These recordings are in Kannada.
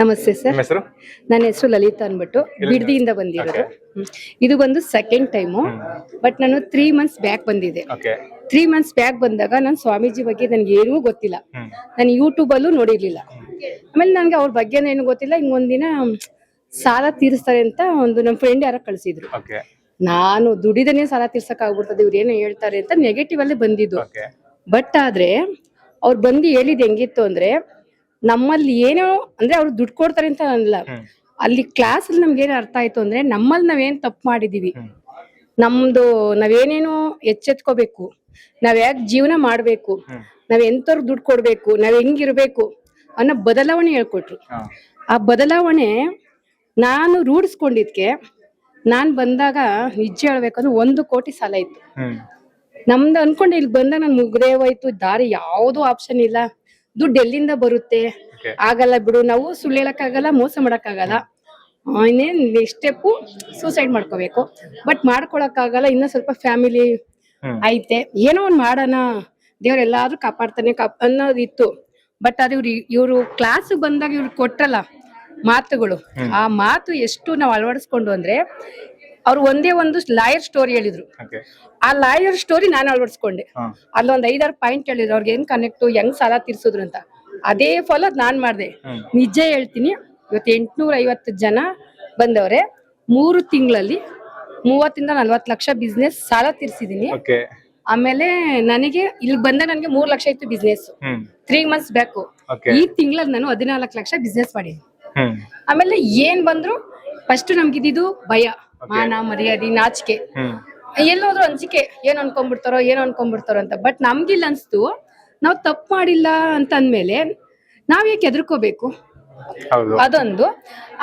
ನಮಸ್ತೆ ಸರ್. ನಿಮ್ಮ ಹೆಸರು? ನನ್ನ ಹೆಸರು ಲಲಿತಾ ಅಂದ್ಬಿಟ್ಟು ಬಿಡದಿಯಿಂದ ಬಂದಿರೋದು. ಇದು ಬಂದು ಸೆಕೆಂಡ್ ಟೈಮು. ಬಟ್ ನಾನು 3 months ಬ್ಯಾಕ್ ಬಂದಿದ್ದೆ. 3 months ಬ್ಯಾಕ್ ಬಂದಾಗ ನಾನು ಸ್ವಾಮೀಜಿ ಬಗ್ಗೆ ನನಗೆ ಏನೂ ಗೊತ್ತಿಲ್ಲ. ನಾನು ಯೂಟ್ಯೂಬ್ ಅಲ್ಲೂ ನೋಡಿರ್ಲಿಲ್ಲ. ಆಮೇಲೆ ನನಗೆ ಅವ್ರ ಬಗ್ಗೆ ಏನು ಗೊತ್ತಿಲ್ಲ. ಹಿಂಗೊಂದಿನ ಸಾಲ ತೀರಿಸ್ತಾರೆ ಅಂತ ಒಂದು ನಮ್ಮ ಫ್ರೆಂಡ್ ಯಾರೋ ಕಳಿಸಿದ್ರು. ನಾನು ದುಡಿದನೇ ಸಾಲ ತೀರ್ಸಕ್ ಆಗ್ಬಿಡ್ತದೆ, ಇವ್ರು ಏನೋ ಹೇಳ್ತಾರೆ ಅಂತ ನೆಗೆಟಿವ್ ಅಲ್ಲೇ ಬಂದಿದ್ದು. ಬಟ್ ಆದ್ರೆ ಅವ್ರು ಬಂದು ಹೇಳಿದ್ ಹೆಂಗಿತ್ತು ಅಂದ್ರೆ, ನಮ್ಮಲ್ಲಿ ಏನೋ ಅಂದ್ರೆ ಅವ್ರು ದುಡ್ಡು ಕೊಡ್ತಾರೆ ಅಂತ ಅಲ್ಲ, ಅಲ್ಲಿ ಕ್ಲಾಸ್ ಅಲ್ಲಿ ನಮ್ಗೆ ಏನ್ ಅರ್ಥ ಆಯ್ತು ಅಂದ್ರೆ, ನಮ್ಮಲ್ಲಿ ನಾವೇನ್ ತಪ್ಪು ಮಾಡಿದೀವಿ, ನಮ್ದು ನಾವೇನೇನು ಎಚ್ಚೆತ್ಕೋಬೇಕು, ನಾವ್ ಯಾಕೆ ಜೀವನ ಮಾಡ್ಬೇಕು, ನಾವ್ ಎಂತವ್ರಿಗೆ ದುಡ್ಡು ಕೊಡ್ಬೇಕು, ನಾವ್ ಹೆಂಗಿರ್ಬೇಕು ಅನ್ನೋ ಬದಲಾವಣೆ ಹೇಳ್ಕೊಟ್ರು. ಆ ಬದಲಾವಣೆ ನಾನು ರೂಢಿಸ್ಕೊಂಡಿದ್ಕೆ ನಾನ್ ಬಂದಾಗ ನಿಜ ಹೇಳ್ಬೇಕಂದ್ರೆ 1 ಕೋಟಿ ಸಾಲ ಇತ್ತು ನಮ್ದು. ಅನ್ಕೊಂಡೆ ಇಲ್ಲಿ ಬಂದಾಗ ನನ್ ಮುಗ್ದೇ ಹೋಯ್ತು, ದಾರಿ ಯಾವ್ದು ಆಪ್ಷನ್ ಇಲ್ಲ, ದುಡ್ಡು ಎಲ್ಲಿಂದ ಬರುತ್ತೆ, ಆಗಲ್ಲ ಬಿಡು, ನಾವು ಸುಳ್ಳು ಹೇಳಕ್ಕಾಗಲ್ಲ, ಮೋಸ ಮಾಡಕ್ಕಾಗಲ್ಲ, ಇನ್ನೇನ್ ನೆಕ್ಸ್ಟ್ ಸ್ಟೆಪ್ ಸೂಸೈಡ್ ಮಾಡ್ಕೋಬೇಕು. ಬಟ್ ಮಾಡ್ಕೊಳಕ್ಕಾಗಲ್ಲ, ಇನ್ನ ಸ್ವಲ್ಪ ಫ್ಯಾಮಿಲಿ ಐತೆ, ಏನೋ ಒಂದ್ ಮಾಡೋಣ, ದೇವ್ರ ಎಲ್ಲಾದ್ರೂ ಕಾಪಾಡ್ತಾನೆ ಅನ್ನೋದಿತ್ತು. ಬಟ್ ಅದು ಇವ್ರು ಕ್ಲಾಸ್ ಬಂದಾಗ ಇವ್ರು ಕೊಟ್ರಲ್ಲ ಮಾತುಗಳು, ಆ ಮಾತು ಎಷ್ಟು ನಾವು ಅಳವಡಿಸ್ಕೊಂಡು ಅಂದ್ರೆ, ಅವ್ರು ಒಂದೇ ಒಂದು ಲಾಯರ್ ಸ್ಟೋರಿ ಹೇಳಿದ್ರು. ಆ ಲಾಯರ್ ಸ್ಟೋರಿ ನಾನು ಅಳವಡಿಸ್ಕೊಂಡೆ. ಅಲ್ಲೊಂದ್ 5-6 ಪಾಯಿಂಟ್ ಹೇಳಿದ್ರು, ಅವ್ರಿಗೆ ಏನ್ ಕನೆಕ್ಟ್, ಹೆಂಗ್ ಸಾಲ ತೀರ್ಸಿದ್ರು ಅಂತ. ಅದೇ ಫಾಲೋ ನಾನ್ ಮಾಡ್ದೆ. ನಿಜ ಹೇಳ್ತೀನಿ, ಇವತ್ತು 850 ಜನ ಬಂದವ್ರೆ. 3 ತಿಂಗಳಲ್ಲಿ 30-40 ಲಕ್ಷ ಬಿಸ್ನೆಸ್ ಸಾಲ ತೀರ್ಸಿದೀನಿ. ಆಮೇಲೆ ನನಗೆ ಇಲ್ಲಿ ಬಂದ ನನಗೆ 3 ಲಕ್ಷ ಇತ್ತು ಬಿಸ್ನೆಸ್ 3 months ಬ್ಯಾಕ್. ಈ ತಿಂಗಳಲ್ಲಿ ನಾನು 14 ಲಕ್ಷ ಬಿಸ್ನೆಸ್ ಮಾಡಿದ್ದೀನಿ. ಆಮೇಲೆ ಏನ್ ಬಂದ್ರು ಫಸ್ಟ್ ನಮ್ಗಿದ್ದು ಭಯ, ಮಾನ ಮರ್ಯಾದೆ, ನಾಚಿಕೆ, ಎಲ್ಲೋದ್ರು ಅಂಜಿಕೆ, ಏನ್ ಅನ್ಕೊಂಡ್ಬಿಡ್ತಾರೋ ಅಂತ. ಬಟ್ ನಮ್ಗಿಲ್ಲ ಅನ್ಸ್ತು, ನಾವ್ ತಪ್ಪು ಮಾಡಿಲ್ಲ ಅಂತ ಅಂದ್ಮೇಲೆ ನಾವ್ ಯಾಕೆ ಹೆದರ್ಕೋಬೇಕು, ಅದೊಂದು.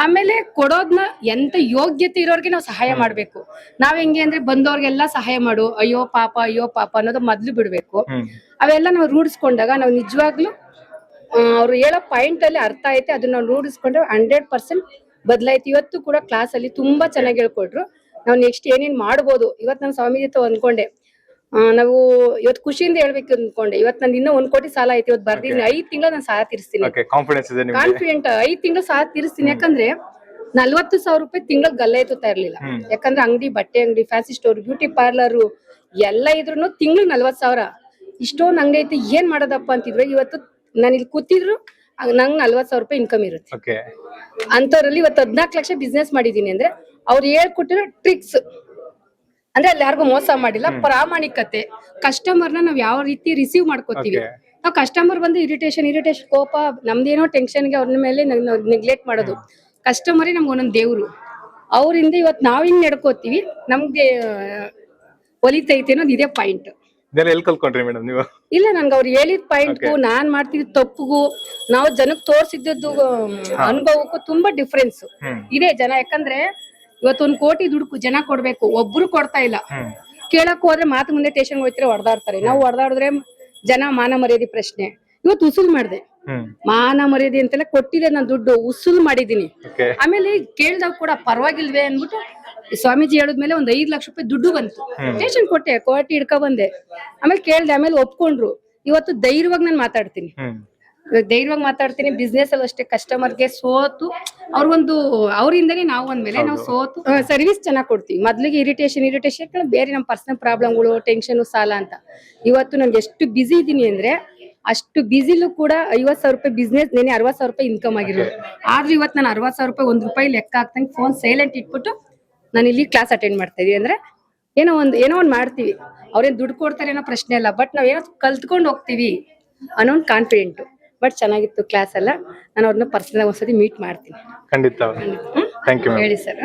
ಆಮೇಲೆ ಕೊಡೋದ್ನ ಎಂತ ಯೋಗ್ಯತೆ ಇರೋರ್ಗೆ ನಾವು ಸಹಾಯ ಮಾಡ್ಬೇಕು. ನಾವ್ ಹೆಂಗೆ ಅಂದ್ರೆ ಬಂದವ್ರಿಗೆಲ್ಲ ಸಹಾಯ ಮಾಡು, ಅಯ್ಯೋ ಪಾಪ ಅನ್ನೋದು ಮೊದ್ಲು ಬಿಡ್ಬೇಕು. ಅವೆಲ್ಲ ನಾವು ರೂಢಿಸ್ಕೊಂಡಾಗ ನಾವು ನಿಜವಾಗ್ಲೂ ಅವ್ರು ಹೇಳೋ ಪಾಯಿಂಟ್ ಅಲ್ಲಿ ಅರ್ಥ ಐತೆ, ಅದನ್ನ ನಾವು ರೂಢಿಸ್ಕೊಂಡ್ರೆ 100% ಬದಲಾಯ್ತು. ಇವತ್ತು ಕೂಡ ಕ್ಲಾಸ್ ಅಲ್ಲಿ ತುಂಬಾ ಚೆನ್ನಾಗಿ ಹೇಳ್ಕೊಟ್ರು. ನಾವು ನೆಕ್ಸ್ಟ್ ಏನೇನ್ ಮಾಡ್ಬೋದು. ಇವತ್ತು ನಾನು ಸ್ವಾಮೀಜಿ ಹತ್ರ ಅಂದ್ಕೊಂಡೆ, ನಾವು ಇವತ್ತು ಖುಷಿಯಿಂದ ಹೇಳ್ಬೇಕು ಅಂದ್ಕೊಂಡೆ, ಇವತ್ತು ನಾನು ಇನ್ನೂ 1 ಕೋಟಿ ಸಾಲ ಐತಿ, ಇವತ್ತು ಬರ್ದಿದ್ದೀನಿ, 5 ತಿಂಗಳು ನಾನು ಸಾಲ ತೀರಿಸ್ತೀನಿ, ಕಾನ್ಫಿಡೆಂಟ್ 5 ತಿಂಗಳು ಸಾಲ ತೀರಿಸ್ತೀನಿ. ಯಾಕಂದ್ರೆ 40,000 ರೂಪಾಯಿ ತಿಂಗಳಿಗೆ ಗಲ್ಲ ಎತ್ತುತ್ತಾ ಇರ್ಲಿಲ್ಲ. ಯಾಕಂದ್ರೆ ಅಂಗಡಿ, ಬಟ್ಟೆ ಅಂಗಡಿ, ಫ್ಯಾನ್ಸಿ ಸ್ಟೋರ್, ಬ್ಯೂಟಿ ಪಾರ್ಲರ್ ಎಲ್ಲ ಇದ್ರು ತಿಂಗಳಿಗೆ 40,000. ಇಷ್ಟೊಂದು ಅಂಗಡಿ ಐತಿ, ಏನ್ ಮಾಡೋದಪ್ಪ ಅಂತಿದ್ರು. ಇವತ್ತು ನಾನು ಇಲ್ಲಿ ಕೂತಿದ್ರು ನಂಗೆ 40,000 ರೂಪಾಯಿ ಇನ್ಕಮ್ ಇರುತ್ತೆ. ಅಂತವ್ರಲ್ಲಿ ಇವತ್ತು 14 ಲಕ್ಷ ಬಿಸ್ನೆಸ್ ಮಾಡಿದೀನಿ ಅಂದ್ರೆ ಅವ್ರು ಹೇಳ್ಕೊಟ್ಟಿರೋ ಟ್ರಿಕ್ಸ್ ಅಂದ್ರೆ ಅಲ್ಲಿ ಯಾರಿಗೂ ಮೋಸ ಮಾಡಿಲ್ಲ, ಪ್ರಾಮಾಣಿಕತೆ. ಕಸ್ಟಮರ್ನ ನಾವ್ ಯಾವ ರೀತಿ ರಿಸೀವ್ ಮಾಡ್ಕೋತೀವಿ, ನಾವ್ ಕಸ್ಟಮರ್ ಬಂದು ಇರಿಟೇಷನ್, ಕೋಪ, ನಮ್ದೇನೋ ಟೆನ್ಷನ್ಗೆ ಅವ್ರ ಮೇಲೆ ನೆಗ್ಲೆಕ್ಟ್ ಮಾಡೋದು. ಕಸ್ಟಮರೇ ನಮ್ಗೆ ಒಂದೊಂದು ದೇವ್ರು. ಅವರಿಂದ ಇವತ್ತು ನಾವ್ ಹಿಂಗ್ ನಡ್ಕೋತೀವಿ, ನಮ್ಗೆ ಒಲಿತೈತೆ ಅನ್ನೋದು ಇದೇ ಪಾಯಿಂಟ್. ಇಲ್ಲ, ನನ್ಗೆ ಅವ್ರು ಹೇಳಿದ ಪಾಯಿಂಟ್ಗೂ ನಾನ್ ಮಾಡ್ತಿದ್ ತಪ್ಪುಗೂ ನಾವು ಜನಕ್ಕೆ ತೋರ್ಸಿದ್ದು ಅನುಭವಕ್ಕೂ ತುಂಬಾ ಡಿಫ್ರೆನ್ಸ್ ಇದೆ ಜನ. ಯಾಕಂದ್ರೆ ಇವತ್ತು 1 ಕೋಟಿ ದುಡ್ಡು ಜನ ಕೊಡ್ಬೇಕು, ಒಬ್ರು ಕೊಡ್ತಾ ಇಲ್ಲ. ಕೇಳಕ್ ಹೋದ್ರೆ ಮಾತು ಮುಂದೆ ಸ್ಟೇಷನ್ ಹೋಗ್ತಾರೆ, ಹೊಡೆದಾಡ್ತಾರೆ. ನಾವು ಹೊಡೆದಾಡಿದ್ರೆ ಜನ ಮಾನ ಮರ್ಯಾದೆ ಪ್ರಶ್ನೆ. ಇವತ್ತು ಉಸುಲ್ ಮಾಡ್ದೆ, ಮಾನ ಮರ್ಯಾದೆ ಅಂತೆಲ್ಲ ಕೊಟ್ಟಿದೆ, ನಾನು ದುಡ್ಡು ಉಸುಲ್ ಮಾಡಿದೀನಿ. ಆಮೇಲೆ ಕೇಳ್ದಾಗ ಕೂಡ ಪರವಾಗಿಲ್ವೇ ಅನ್ಬಿಟ್ಟು ಸ್ವಾಮೀಜಿ ಹೇಳಿದ್ಮೇಲೆ 5 ಲಕ್ಷ ರೂಪಾಯಿ ದುಡ್ಡು ಬಂತು. ಸ್ಟೇಷನ್ ಕೊಟ್ಟೆ, ಕೋರ್ಟ್ ಹಿಡ್ಕೊ ಬಂದೆ. ಆಮೇಲೆ ಕೇಳ್ದೆ, ಆಮೇಲೆ ಒಪ್ಕೊಂಡ್ರು. ಇವತ್ತು ಧೈರ್ಯವಾಗಿ ನಾನು ಮಾತಾಡ್ತೀನಿ. ಬಿಸ್ನೆಸ್ ಅಲ್ಲಿ ಅಷ್ಟೇ, ಕಸ್ಟಮರ್ಗೆ ಸೋತು ಅವ್ರಿಂದನೇ ನಾವು ಅಂದ್ಮೇಲೆ ನಾವು ಸೋತು ಸರ್ವಿಸ್ ಚೆನ್ನಾಗಿ ಕೊಡ್ತೀವಿ. ಮೊದ್ಲಿಗೆ ಇರಿಟೇಷನ್ ಬೇರೆ ನಮ್ಮ ಪರ್ಸನಲ್ ಪ್ರಾಬ್ಲಮ್ಗಳು, ಟೆನ್ಷನ್, ಸಾಲ ಅಂತ. ಇವತ್ತು ನನ್ಗೆ ಎಷ್ಟು ಬಿಸಿ ಇದೀನಿ ಅಂದ್ರೆ ಅಷ್ಟು ಬಿಸಿಲು ಕೂಡ 50,000 ರೂಪಾಯಿ ಬಿಸ್ನೆಸ್, ನೆನೆ 60,000 ರೂಪಾಯಿ ಇನ್ಕಮ್ ಆಗಿರೋದು. ಆದ್ರೆ ಇವತ್ತು ನಾನು 60,000 ರೂಪಾಯಿ 1 ರೂಪಾಯಿ ಲೆಕ್ಕ ಹಾಕ್ತಂಗೆ ಫೋನ್ ಸೈಲೆಂಟ್ ಇಟ್ಬಿಟ್ಟು ನಾನು ಇಲ್ಲಿ ಕ್ಲಾಸ್ ಅಟೆಂಡ್ ಮಾಡ್ತಾ ಇದೀವಿ. ಅಂದ್ರೆ ಏನೋ ಒಂದ್ ಮಾಡ್ತೀವಿ, ಅವ್ರೇನ್ ದುಡ್ಡು ಕೊಡ್ತಾರೆ ಅನ್ನೋ ಪ್ರಶ್ನೆ ಅಲ್ಲ, ಬಟ್ ನಾವ್ ಏನೋ ಕಲ್ತ್ಕೊಂಡು ಹೋಗ್ತೀವಿ ಅನ್ನೋ ಒಂದು ಕಾನ್ಫಿಡೆಂಟ್. ಬಟ್ ಚೆನ್ನಾಗಿತ್ತು ಕ್ಲಾಸ್ ಎಲ್ಲ. ನಾನು ಅವ್ರನ್ನ ಪರ್ಸನಲ್ ಒಂದ್ಸತಿ ಮೀಟ್ ಮಾಡ್ತೀನಿ. ಖಂಡಿತ. ಹೇಳಿ ಸರ್.